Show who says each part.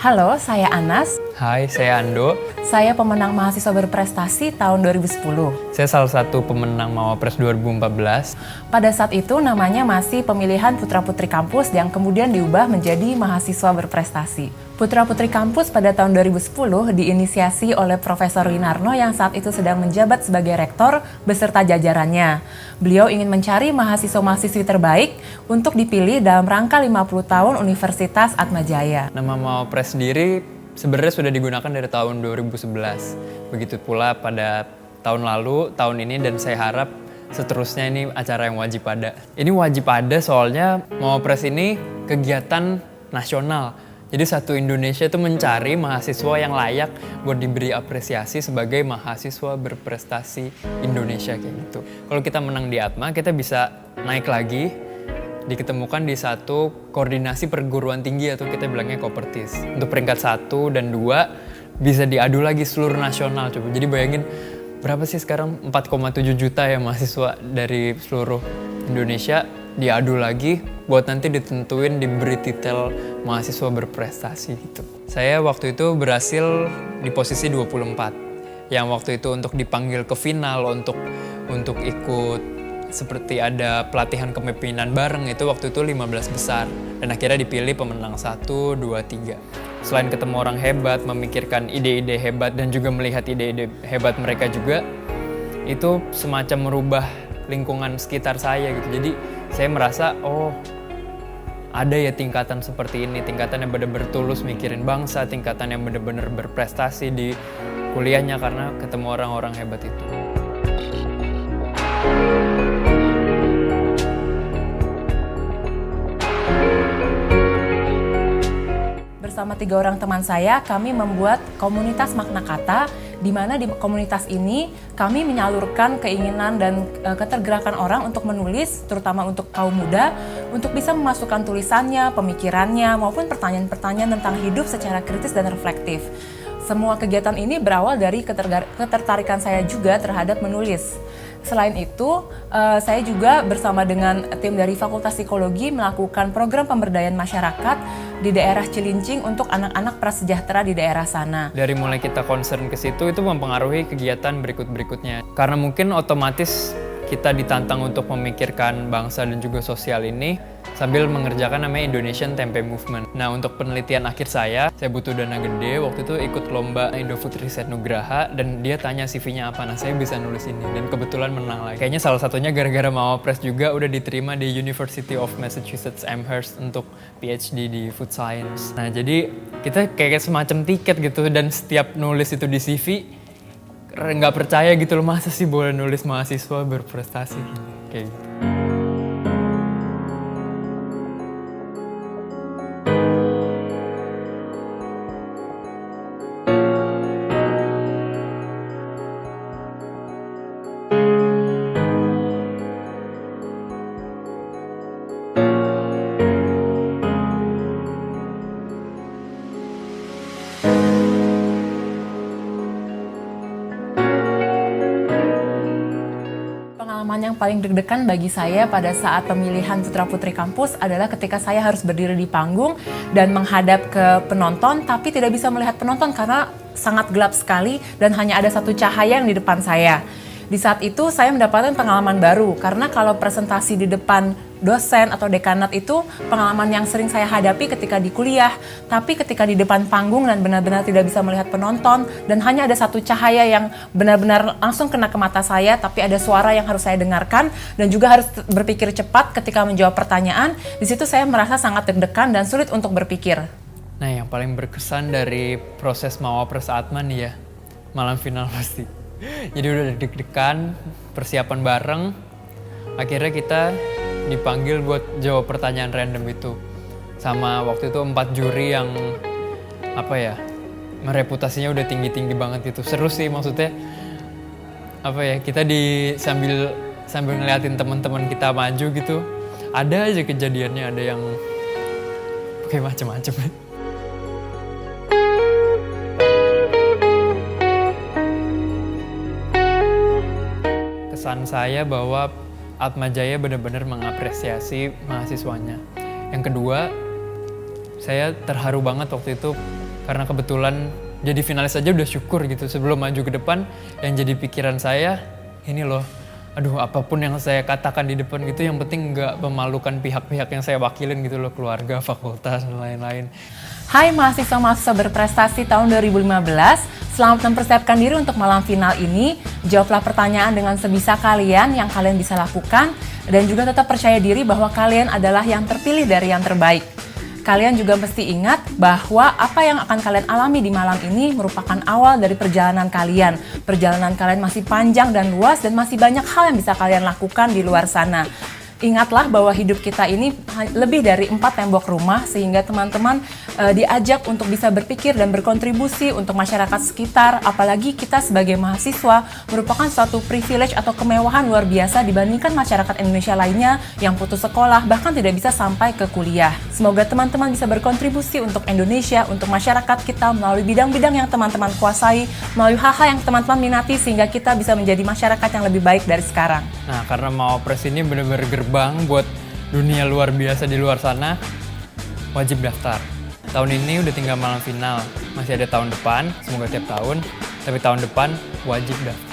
Speaker 1: Halo, saya Anas.
Speaker 2: Hai, saya Ando.
Speaker 1: Saya pemenang mahasiswa berprestasi tahun 2010.
Speaker 2: Saya salah satu pemenang Mawapres 2014.
Speaker 1: Pada saat itu namanya masih pemilihan putra-putri kampus yang kemudian diubah menjadi mahasiswa berprestasi. Putra-putri kampus pada tahun 2010 diinisiasi oleh Profesor Winarno yang saat itu sedang menjabat sebagai rektor beserta jajarannya. Beliau ingin mencari mahasiswa-mahasiswi terbaik untuk dipilih dalam rangka 50 tahun Universitas Atmajaya.
Speaker 2: Nama Mawapres sendiri sebenarnya sudah digunakan dari tahun 2011. Begitu pula pada tahun lalu, tahun ini, dan saya harap seterusnya ini acara yang wajib ada. Ini wajib ada soalnya Mawapres ini kegiatan nasional. Jadi satu Indonesia itu mencari mahasiswa yang layak buat diberi apresiasi sebagai mahasiswa berprestasi Indonesia kayak gitu. Kalau kita menang di Atma, kita bisa naik lagi, diketemukan di satu koordinasi perguruan tinggi atau kita bilangnya Kopertis. Untuk peringkat 1 dan 2 bisa diadu lagi seluruh nasional. Coba jadi bayangin berapa sih sekarang 4,7 juta ya mahasiswa dari seluruh Indonesia diadu lagi buat nanti ditentuin diberi titel mahasiswa berprestasi gitu. Saya waktu itu berhasil di posisi 24. Yang waktu itu untuk dipanggil ke final untuk ikut seperti ada pelatihan kepemimpinan bareng itu waktu itu 15 besar dan akhirnya dipilih pemenang 1, 2, 3. Selain ketemu orang hebat, memikirkan ide-ide hebat dan juga melihat ide-ide hebat mereka juga, itu semacam merubah lingkungan sekitar saya gitu. Jadi saya merasa ada ya tingkatan seperti ini, tingkatan yang benar-benar tulus mikirin bangsa, tingkatan yang benar-benar berprestasi di kuliahnya karena ketemu orang-orang hebat itu.
Speaker 1: Bersama 3 orang teman saya, kami membuat komunitas Makna Kata, di mana di komunitas ini kami menyalurkan keinginan dan ketergerakan orang untuk menulis, terutama untuk kaum muda, untuk bisa memasukkan tulisannya, pemikirannya, maupun pertanyaan-pertanyaan tentang hidup secara kritis dan reflektif. Semua kegiatan ini berawal dari ketertarikan saya juga terhadap menulis. Selain itu, saya juga bersama dengan tim dari Fakultas Psikologi melakukan program pemberdayaan masyarakat di daerah Cilincing untuk anak-anak prasejahtera di daerah sana.
Speaker 2: Dari mulai kita concern ke situ, itu mempengaruhi kegiatan berikutnya. Karena mungkin otomatis kita ditantang untuk memikirkan bangsa dan juga sosial ini sambil mengerjakan namanya Indonesian Tempe Movement. Nah, untuk penelitian akhir saya butuh dana gede. Waktu itu ikut lomba Indofood Riset Nugraha dan dia tanya CV-nya apa. Nah, saya bisa nulis ini dan kebetulan menang lagi. Kayaknya salah satunya gara-gara Mawapres juga udah diterima di University of Massachusetts Amherst untuk PhD di Food Science. Nah, jadi kita kayak semacam tiket gitu dan setiap nulis itu di CV nggak percaya gitu loh, masa sih boleh nulis mahasiswa berprestasi kayak gitu.
Speaker 1: Pengalaman yang paling deg-degan bagi saya pada saat pemilihan putra-putri kampus adalah ketika saya harus berdiri di panggung dan menghadap ke penonton, tapi tidak bisa melihat penonton karena sangat gelap sekali dan hanya ada satu cahaya yang di depan saya. Di saat itu saya mendapatkan pengalaman baru karena kalau presentasi di depan dosen atau dekanat itu pengalaman yang sering saya hadapi ketika di kuliah, tapi ketika di depan panggung dan benar-benar tidak bisa melihat penonton dan hanya ada satu cahaya yang benar-benar langsung kena ke mata saya, tapi ada suara yang harus saya dengarkan dan juga harus berpikir cepat ketika menjawab pertanyaan. Di situ saya merasa sangat deg-degan dan sulit untuk berpikir.
Speaker 2: Nah, yang paling berkesan dari proses Mawapres Atma nih ya, malam final pasti. Jadi udah deg-degan, persiapan bareng, akhirnya kita dipanggil buat jawab pertanyaan random itu. Sama waktu itu 4 juri yang reputasinya udah tinggi-tinggi banget gitu. Seru sih, maksudnya kita sambil ngeliatin teman-teman kita maju gitu. Ada aja kejadiannya, ada yang kayak macem-macem. Kesan saya bahwa Atmajaya benar-benar mengapresiasi mahasiswanya. Yang kedua, saya terharu banget waktu itu Karena kebetulan jadi finalis aja udah syukur gitu. Sebelum maju ke depan, yang jadi pikiran saya, ini loh, aduh apapun yang saya katakan di depan gitu, yang penting nggak memalukan pihak-pihak yang saya wakilin gitu loh, keluarga, fakultas, dan lain-lain.
Speaker 1: Hai mahasiswa-mahasiswa berprestasi tahun 2015, selamat mempersiapkan diri untuk malam final ini. Jawablah pertanyaan dengan sebisa kalian yang kalian bisa lakukan, dan juga tetap percaya diri bahwa kalian adalah yang terpilih dari yang terbaik. Kalian juga mesti ingat bahwa apa yang akan kalian alami di malam ini merupakan awal dari perjalanan kalian. Perjalanan kalian masih panjang dan luas dan masih banyak hal yang bisa kalian lakukan di luar sana. Ingatlah bahwa hidup kita ini lebih dari 4 tembok rumah, sehingga teman-teman diajak untuk bisa berpikir dan berkontribusi untuk masyarakat sekitar. Apalagi kita sebagai mahasiswa merupakan suatu privilege atau kemewahan luar biasa dibandingkan masyarakat Indonesia lainnya yang putus sekolah bahkan tidak bisa sampai ke kuliah. Semoga teman-teman bisa berkontribusi untuk Indonesia, untuk masyarakat kita melalui bidang-bidang yang teman-teman kuasai, melalui hal-hal yang teman-teman minati, sehingga kita bisa menjadi masyarakat yang lebih baik dari sekarang.
Speaker 2: Nah, karena Mawapres ini benar-benar gerbang buat dunia luar biasa di luar sana, wajib daftar. Tahun ini udah tinggal malam final, masih ada tahun depan, semoga tiap tahun, tapi tahun depan wajib daftar.